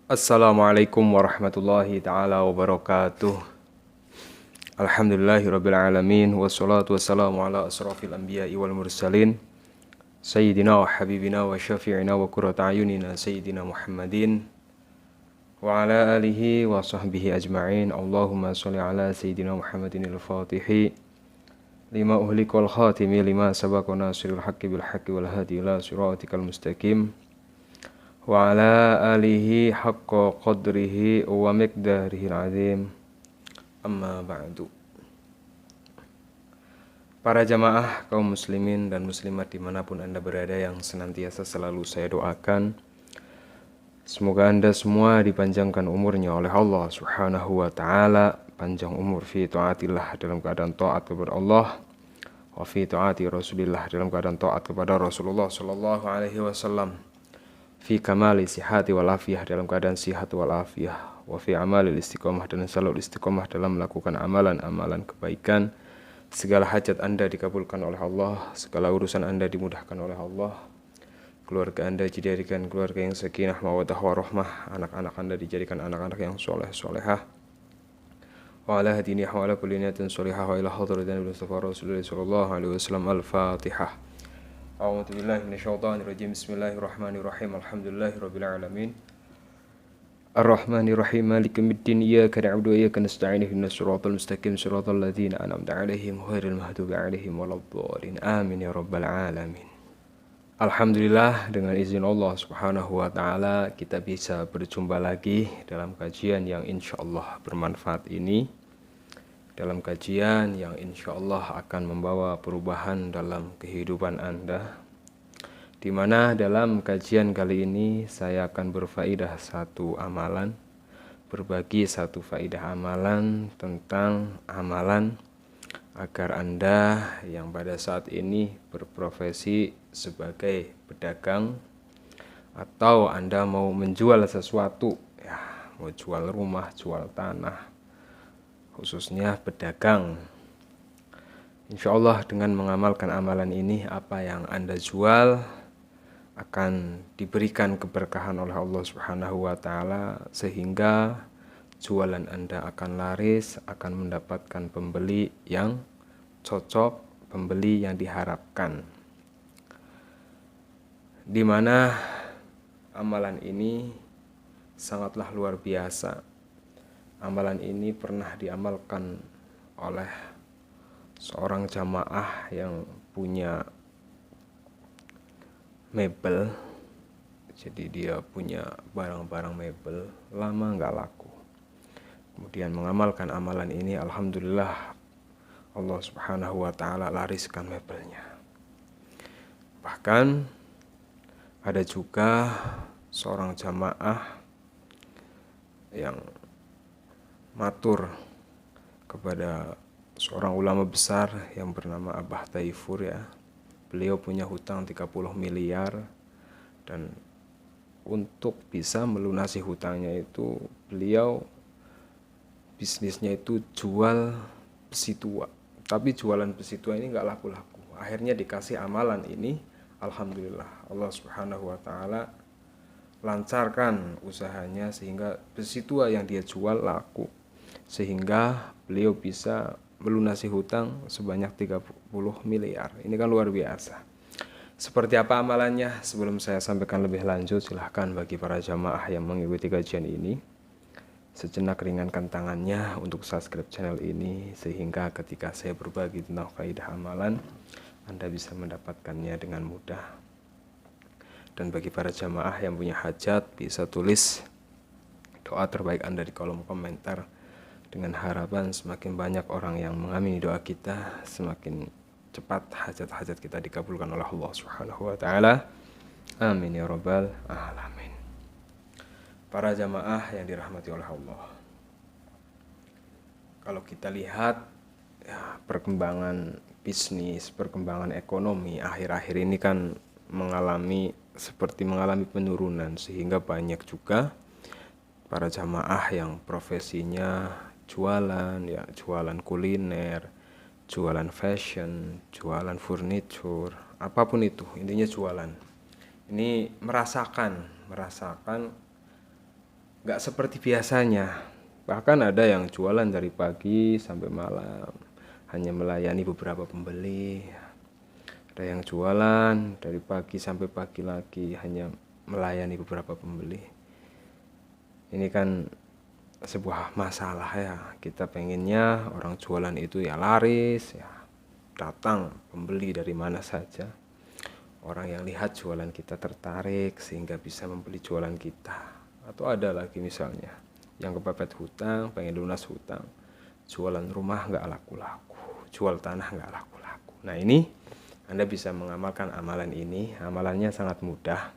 Assalamualaikum warahmatullahi ta'ala wabarakatuh. Alhamdulillahirrabbilalamin. Wassalatu wassalamu ala asrafil anbiya'i wal mursalin Sayyidina wa habibina wa syafi'ina wa qurrata ayunina Sayyidina Muhammadin wa ala alihi wa sahbihi ajma'in. Allahumma sholli ala Sayyidina Muhammadin al-fatihi lima uhliqal khatimi lima sabaqa nasirul haqqi bil haqqi wal hadi ila siratikal mustaqim wa ala alihi haqqa qadrihi wa miqdarihi al-azim. Amma ba'du. Para jamaah kaum muslimin dan muslimat dimanapun anda berada, yang senantiasa selalu saya doakan, semoga anda semua dipanjangkan umurnya oleh Allah subhanahu wa ta'ala, panjang umur fi ta'atillah, dalam keadaan taat kepada Allah, wa fi ta'ati Rasulillah, dalam keadaan taat kepada Rasulullah sallallahu alaihi wasallam, fi kamali sihati wal afiyah, dalam keadaan sihat wal afiyah, wa fi amalil istiqomah, dan selalu istiqomah dalam melakukan amalan-amalan kebaikan. Segala hajat anda dikabulkan oleh Allah, segala urusan anda dimudahkan oleh Allah, keluarga anda dijadikan keluarga yang sakinah mawaddah warahmah, anak-anak anda dijadikan anak-anak yang soleh solehah, wa ala hadini wa ala kulli niyatin solehah wa ila hadratin Mustafa Rasulullah sallallahu alaihi wasallam. Al-Fatihah. A'udzu billahi minasyaitonir rajim. Bismillahirrahmanirrahim. Alhamdulillahirabbil alamin. Ar-Rahmanir-Rahim. Maliki yaumiddin. Iyyaka na'budu wa iyyaka nasta'in. Ihdinas siratal mustaqim. Siratal ladzina an'amta 'alaihim ghairil maghdubi 'alaihim waladdallin. Amin ya rabbal alamin. Alhamdulillah, dengan izin Allah Subhanahu wa taala kita bisa berjumpa lagi dalam kajian yang insyaallah bermanfaat ini. Dalam kajian yang insya Allah akan membawa perubahan dalam kehidupan Anda, di mana dalam kajian kali ini saya akan berfaedah satu amalan, berbagi satu faedah amalan tentang amalan agar Anda yang pada saat ini berprofesi sebagai pedagang, atau Anda mau menjual sesuatu, ya, mau jual rumah, jual tanah, khususnya pedagang. Insya Allah dengan mengamalkan amalan ini, apa yang Anda jual akan diberikan keberkahan oleh Allah Subhanahu wa ta'ala, sehingga jualan Anda akan laris, akan mendapatkan pembeli yang cocok, pembeli yang diharapkan. Di mana amalan ini sangatlah luar biasa. Amalan ini pernah diamalkan oleh seorang jamaah yang punya mebel. Jadi dia punya barang-barang mebel, lama nggak laku. Kemudian mengamalkan amalan ini, alhamdulillah Allah subhanahu wa ta'ala lariskan mebelnya. Bahkan ada juga seorang jamaah yang matur kepada seorang ulama besar yang bernama Abah Taifur, ya. Beliau punya hutang 30 miliar, dan untuk bisa melunasi hutangnya itu beliau bisnisnya itu jual besi tua. Tapi jualan besi tua ini nggak laku-laku. Akhirnya dikasih amalan ini, alhamdulillah Allah subhanahu wa ta'ala lancarkan usahanya sehingga besi tua yang dia jual laku, sehingga beliau bisa melunasi hutang sebanyak 30 miliar. Ini kan luar biasa. Seperti apa amalannya? Sebelum saya sampaikan lebih lanjut, silahkan bagi para jamaah yang mengikuti kajian ini, sejenak ringankan tangannya untuk subscribe channel ini, sehingga ketika saya berbagi tentang faedah amalan, Anda bisa mendapatkannya dengan mudah. Dan bagi para jamaah yang punya hajat, bisa tulis doa terbaik Anda di kolom komentar, dengan harapan semakin banyak orang yang mengamini doa kita, semakin cepat hajat-hajat kita dikabulkan oleh Allah Subhanahu wa ta'ala. Amin ya rabbal alamin. Para jamaah yang dirahmati oleh Allah, kalau kita lihat, ya, perkembangan bisnis, perkembangan ekonomi akhir-akhir ini kan mengalami penurunan, sehingga banyak juga para jamaah yang profesinya jualan, ya, jualan kuliner, jualan fashion, jualan furniture, apapun itu, intinya jualan. Ini merasakan nggak seperti biasanya. Bahkan ada yang jualan dari pagi sampai malam, hanya melayani beberapa pembeli. Ada yang jualan dari pagi sampai pagi lagi, hanya melayani beberapa pembeli. Ini kan sebuah masalah ya. Kita pengennya orang jualan itu ya laris, ya datang pembeli dari mana saja. Orang yang lihat jualan kita tertarik sehingga bisa membeli jualan kita. Atau ada lagi misalnya yang kepepet hutang, pengen lunas hutang, jualan rumah nggak laku-laku, jual tanah nggak laku-laku. Nah ini Anda bisa mengamalkan amalan ini. Amalannya sangat mudah.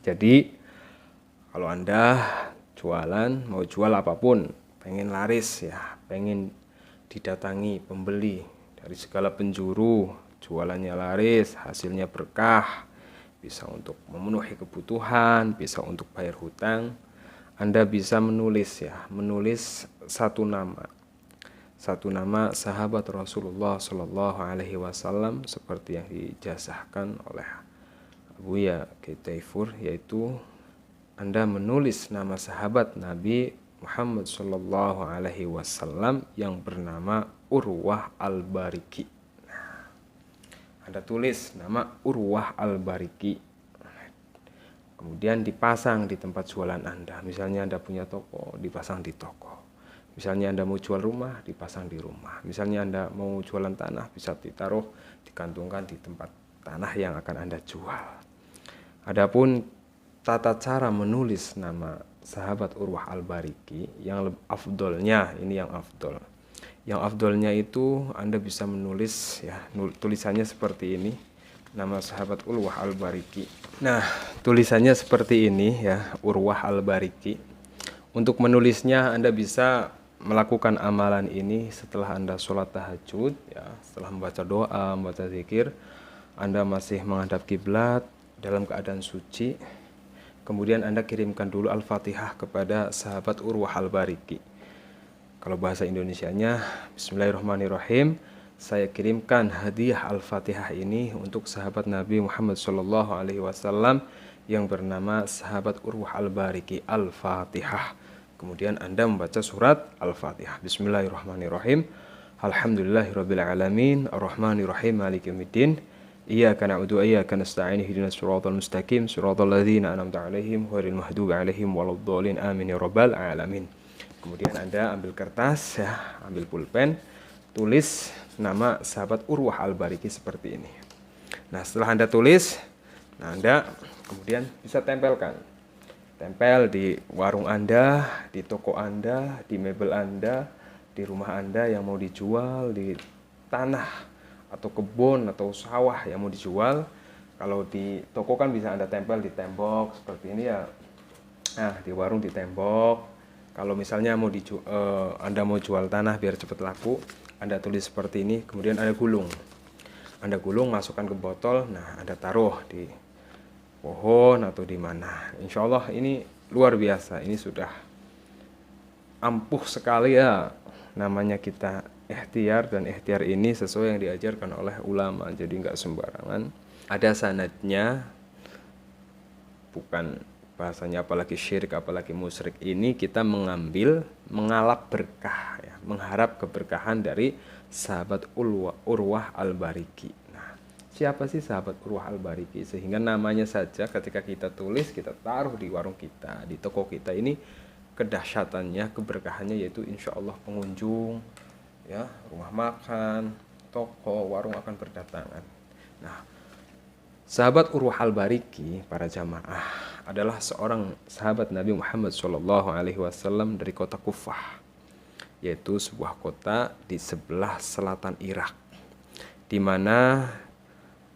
Jadi kalau Anda jualan, mau jual apapun, pengen laris ya, pengen didatangi pembeli dari segala penjuru, jualannya laris, hasilnya berkah, bisa untuk memenuhi kebutuhan, bisa untuk bayar hutang, Anda bisa menulis satu nama sahabat Rasulullah Shallallahu Alaihi Wasallam seperti yang dijazahkan oleh Buya Taifur, yaitu Anda menulis nama sahabat Nabi Muhammad Shallallahu Alaihi Wasallam yang bernama Urwah Al-Bariki. Anda tulis nama Urwah Al-Bariki, kemudian dipasang di tempat jualan Anda. Misalnya Anda punya toko, dipasang di toko. Misalnya Anda mau jual rumah, dipasang di rumah. Misalnya Anda mau jualan tanah, bisa ditaruh, digantungkan di tempat tanah yang akan Anda jual. Adapun tata cara menulis nama sahabat Urwah Al-Bariki, yang afdolnya, ini yang afdol. Yang afdolnya itu Anda bisa menulis ya, tulisannya seperti ini, nama sahabat Urwah Al-Bariki. Nah, tulisannya seperti ini ya, Urwah Al-Bariki. Untuk menulisnya Anda bisa melakukan amalan ini setelah Anda sholat tahajud ya, setelah membaca doa, membaca zikir, Anda masih menghadap kiblat dalam keadaan suci. Kemudian Anda kirimkan dulu Al-Fatihah kepada sahabat Urwah Al-Bariki. Kalau bahasa Indonesianya, Bismillahirrahmanirrahim, saya kirimkan hadiah Al-Fatihah ini untuk sahabat Nabi Muhammad Shallallahu Alaihi Wasallam yang bernama sahabat Urwah Al-Bariki. Al-Fatihah. Kemudian Anda membaca surat Al-Fatihah. Bismillahirrahmanirrahim. Alhamdulillahirabbil alamin, arrahmanirrahim, maliki yaumiddin. Iyyaka na'budu wa iyyaka nasta'in, ihdinas siratal mustaqim, siratal ladzina an'amta 'alaihim ghairil maghdubi 'alaihim waladdallin. Amin ya rabbal alamin. Kemudian Anda ambil kertas ya, ambil pulpen, tulis nama sahabat Urwah Al-Bariki seperti ini. Nah, setelah Anda tulis, Anda kemudian bisa tempelkan. Tempel di warung Anda, di toko Anda, di mebel Anda, di rumah Anda yang mau dijual, di tanah atau kebun atau sawah yang mau dijual. Kalau di toko kan bisa Anda tempel di tembok seperti ini ya. Nah, di warung di tembok. Kalau misalnya Anda mau jual tanah biar cepat laku, Anda tulis seperti ini, kemudian Anda gulung. Anda gulung, masukkan ke botol, nah Anda taruh di pohon atau di mana. Insya Allah ini luar biasa, ini sudah ampuh sekali ya. Namanya kita ikhtiar, dan ikhtiar ini sesuai yang diajarkan oleh ulama, jadi nggak sembarangan. Ada sanadnya, bukan bahasanya apalagi syirik, apalagi musyrik. Ini kita mengalap berkah ya, mengharap keberkahan dari sahabat Urwah Al-Bariki. Nah, siapa sih sahabat Urwah Al-Bariki? Sehingga namanya saja ketika kita tulis, kita taruh di warung kita, di toko kita, ini kedahsyatannya, keberkahannya, yaitu insya Allah pengunjung ya, rumah makan, toko, warung akan berdatangan. Nah, sahabat Urwah Al-Bariki, para jamaah, adalah seorang sahabat Nabi Muhammad SAW dari kota Kufah, yaitu sebuah kota di sebelah selatan Irak, di mana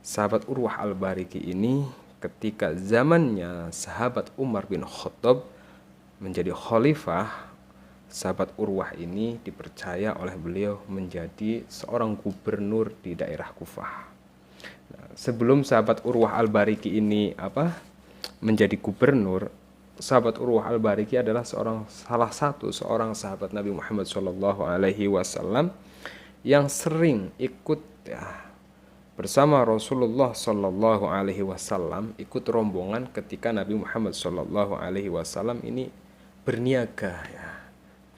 sahabat Urwah Al-Bariki ini ketika zamannya sahabat Umar bin Khattab menjadi khalifah, sahabat Urwah ini dipercaya oleh beliau menjadi seorang gubernur di daerah Kufah. Nah, sebelum sahabat Urwah Al-Bariki ini menjadi gubernur, sahabat Urwah Al-Bariki adalah salah satu sahabat Nabi Muhammad SAW yang sering ikut ya, bersama Rasulullah SAW, ikut rombongan ketika Nabi Muhammad SAW ini berniaga ya.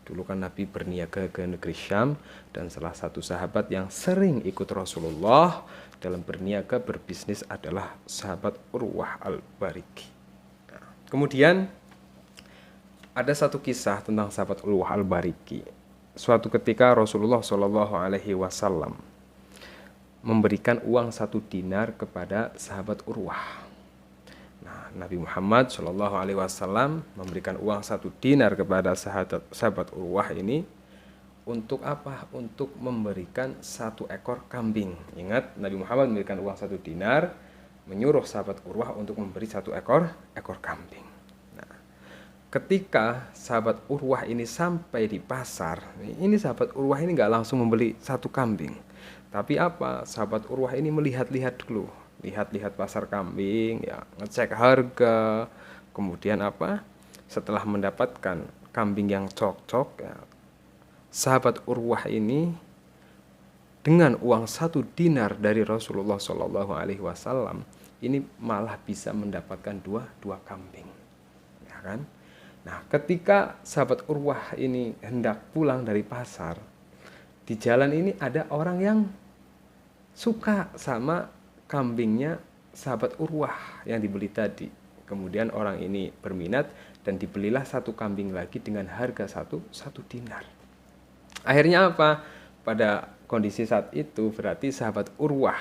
Dulu kan Nabi berniaga ke negeri Syam, dan salah satu sahabat yang sering ikut Rasulullah dalam berniaga berbisnis adalah sahabat Urwah al-Bariki. Nah, kemudian ada satu kisah tentang sahabat Urwah al-Bariki. Suatu ketika Rasulullah Shallallahu Alaihi Wasallam memberikan uang 1 dinar kepada sahabat Urwah. Nah, Nabi Muhammad Shallallahu Alaihi Wasallam memberikan uang 1 dinar kepada sahabat Urwah ini untuk apa? Untuk memberikan 1 ekor kambing. Ingat, Nabi Muhammad memberikan uang 1 dinar, menyuruh sahabat Urwah untuk memberi 1 ekor kambing. Nah, ketika sahabat Urwah ini sampai di pasar, ini sahabat Urwah ini nggak langsung membeli 1 kambing, tapi apa? Sahabat Urwah ini melihat-lihat dulu. Lihat-lihat pasar kambing, ya, ngecek harga, kemudian apa? Setelah mendapatkan kambing yang cocok, ya, sahabat Urwah ini dengan uang 1 dinar dari Rasulullah Shallallahu Alaihi Wasallam ini malah bisa mendapatkan dua kambing, ya kan? Nah, ketika sahabat Urwah ini hendak pulang dari pasar, di jalan ini ada orang yang suka sama kambingnya sahabat Urwah yang dibeli tadi. Kemudian orang ini berminat dan dibelilah 1 kambing lagi dengan harga 1 dinar. Akhirnya apa? Pada kondisi saat itu berarti sahabat Urwah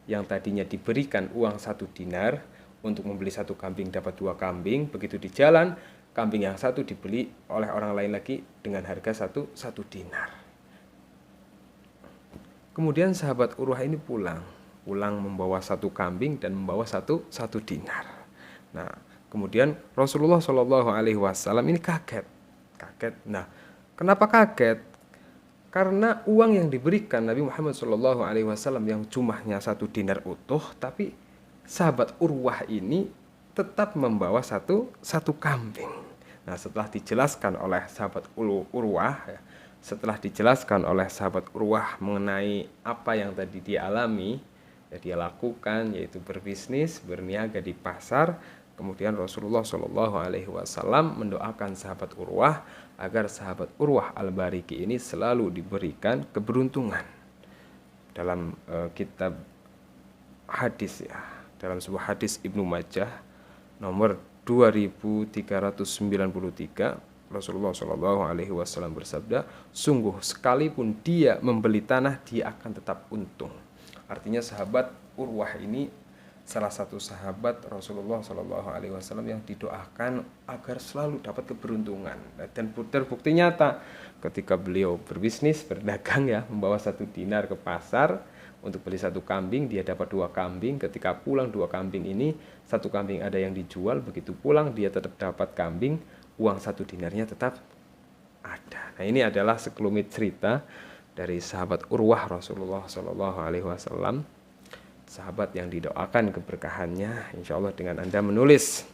yang tadinya diberikan uang 1 dinar untuk membeli 1 kambing dapat 2 kambing. Begitu di jalan, kambing yang 1 dibeli oleh orang lain lagi dengan harga 1 dinar. Kemudian sahabat Urwah ini pulang membawa 1 kambing dan membawa 1 dinar. Nah, kemudian Rasulullah Shallallahu Alaihi Wasallam ini kaget. Nah, kenapa kaget? Karena uang yang diberikan Nabi Muhammad Shallallahu Alaihi Wasallam yang jumlahnya 1 dinar utuh, tapi sahabat Urwah ini tetap membawa satu kambing. Nah, setelah dijelaskan oleh sahabat Urwah, mengenai apa yang tadi dia alami, ya, dia lakukan, yaitu berbisnis, berniaga di pasar. Kemudian Rasulullah Shallallahu Alaihi Wasallam mendoakan sahabat Urwah agar sahabat Urwah al-Bariki ini selalu diberikan keberuntungan. Dalam kitab hadis, ya, dalam sebuah hadis Ibnu Majah nomor 2393, Rasulullah Shallallahu Alaihi Wasallam bersabda, sungguh sekalipun dia membeli tanah, dia akan tetap untung. Artinya sahabat Urwah ini salah satu sahabat Rasulullah Shallallahu Alaihi Wasallam yang didoakan agar selalu dapat keberuntungan. Dan terbukti nyata ketika beliau berbisnis, berdagang, ya, membawa 1 dinar ke pasar untuk beli 1 kambing, dia dapat 2 kambing. Ketika pulang 2 kambing ini, 1 kambing ada yang dijual, begitu pulang dia tetap dapat kambing, uang 1 dinarnya tetap ada. Nah, ini adalah sekelumit cerita dari sahabat Urwah Rasulullah Shallallahu Alaihi Wasallam, sahabat yang didoakan keberkahannya. Insya Allah dengan Anda menulis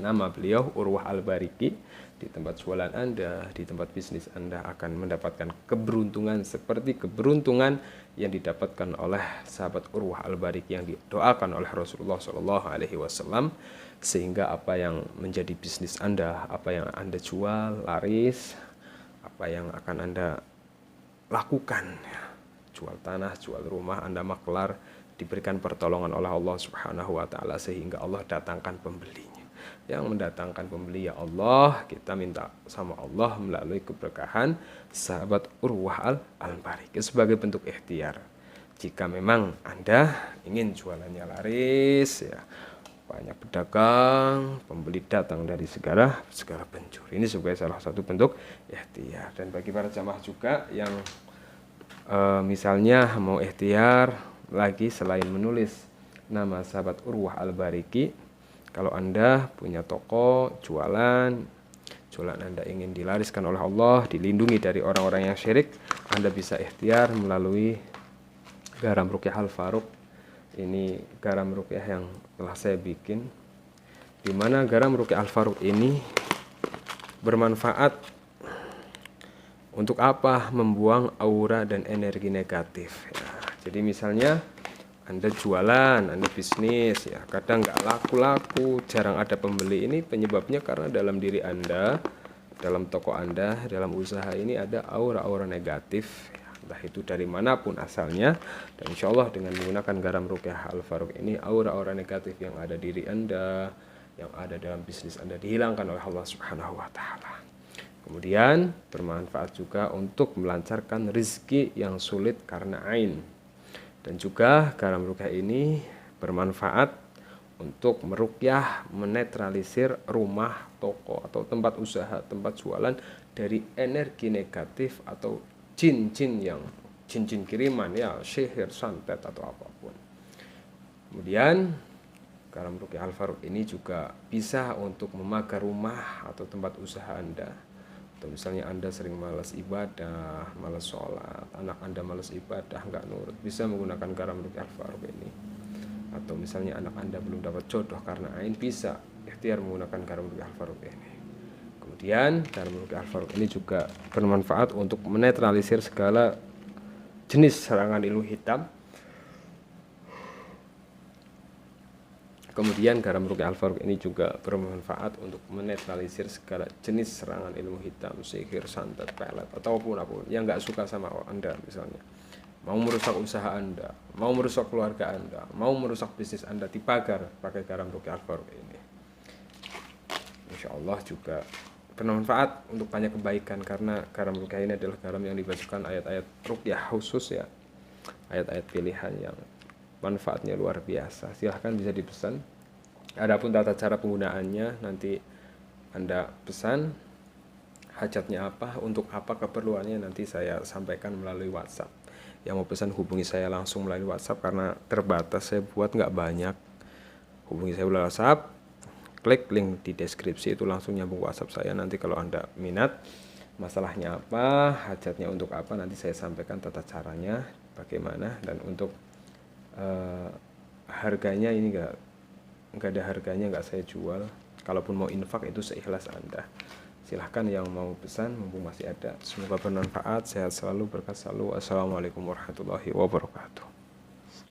nama beliau Urwah al-Bariki di tempat jualan Anda, di tempat bisnis Anda, akan mendapatkan keberuntungan seperti keberuntungan yang didapatkan oleh sahabat Urwah al-Bariki yang didoakan oleh Rasulullah Shallallahu Alaihi Wasallam, sehingga apa yang menjadi bisnis Anda, apa yang Anda jual laris, apa yang akan Anda lakukan, ya, jual tanah, jual rumah, Anda maklar, diberikan pertolongan oleh Allah Subhanahu wa Ta'ala, sehingga Allah datangkan pembelinya. Yang mendatangkan pembeli, ya Allah, kita minta sama Allah melalui keberkahan sahabat Urwah al-Bariki sebagai bentuk ikhtiar. Jika memang Anda ingin jualannya laris, ya, banyak pedagang, pembeli datang dari segala penjuru. Ini sebagai salah satu bentuk ikhtiar. Dan bagi para jamaah juga yang misalnya mau ikhtiar lagi selain menulis nama sahabat Urwah al-Bariki, kalau Anda punya toko jualan Anda ingin dilariskan oleh Allah, dilindungi dari orang-orang yang syirik, Anda bisa ikhtiar melalui garam Ruqyah Al-Faruq. Ini garam ruqyah yang telah saya bikin, di mana garam Ruqyah Al-Faruq ini bermanfaat untuk apa? Membuang aura dan energi negatif, ya. Jadi misalnya Anda jualan, Anda bisnis ya, kadang nggak laku-laku, jarang ada pembeli. Ini penyebabnya karena dalam diri Anda, dalam toko Anda, dalam usaha ini ada aura-aura negatif, entah itu dari manapun asalnya. Dan insya Allah dengan menggunakan garam Ruqyah Al-Faruq ini, aura-aura negatif yang ada diri Anda, yang ada dalam bisnis Anda dihilangkan oleh Allah Subhanahu wa Ta'ala. Kemudian bermanfaat juga untuk melancarkan rizki yang sulit karena ain. Dan juga garam ruqyah ini bermanfaat untuk meruqyah, menetralisir rumah, toko, atau tempat usaha, tempat jualan dari energi negatif atau jin-jin yang jin-jin kiriman ya, sihir, santet atau apapun. Kemudian garam ruqyah Al-Faruq ini juga bisa untuk memagar rumah atau tempat usaha Anda. Atau misalnya Anda sering malas ibadah, malas sholat, anak Anda malas ibadah, nggak nurut, bisa menggunakan garam ruqyah Al-Faruq ini. Atau misalnya anak Anda belum dapat jodoh karena ain, bisa ikhtiar menggunakan garam ruqyah Al-Faruq ini. Kemudian garam ruqyah Al-Faruq ini juga bermanfaat untuk menetralisir segala jenis serangan ilmu hitam. Kemudian garam ruqyah Al-Faruq ini juga bermanfaat untuk menetralisir segala jenis serangan ilmu hitam, sihir, santet, pelet, ataupun apapun yang nggak suka sama Anda, misalnya mau merusak usaha Anda, mau merusak keluarga Anda, mau merusak bisnis Anda, dipagar pakai garam ruqyah Al-Faruq ini. Insya Allah juga bermanfaat untuk banyak kebaikan, karena garam ruqyah ini adalah garam yang dibacakan ayat-ayat ruqyah khusus ya, ayat-ayat pilihan yang manfaatnya luar biasa. Silahkan bisa dipesan. Adapun tata cara penggunaannya nanti Anda pesan, hajatnya apa, untuk apa keperluannya nanti saya sampaikan melalui WhatsApp. Yang mau pesan hubungi saya langsung melalui WhatsApp karena terbatas, saya buat nggak banyak. Hubungi saya melalui WhatsApp, klik link di deskripsi itu langsung nyambung WhatsApp saya. Nanti kalau Anda minat, masalahnya apa, hajatnya untuk apa, nanti saya sampaikan tata caranya bagaimana. Dan untuk harganya ini nggak ada harganya, nggak saya jual. Kalaupun mau infak itu seikhlas Anda. Silahkan yang mau pesan, mumpung masih ada. Semoga bermanfaat, sehat selalu, berkah selalu. Assalamualaikum warahmatullahi wabarakatuh.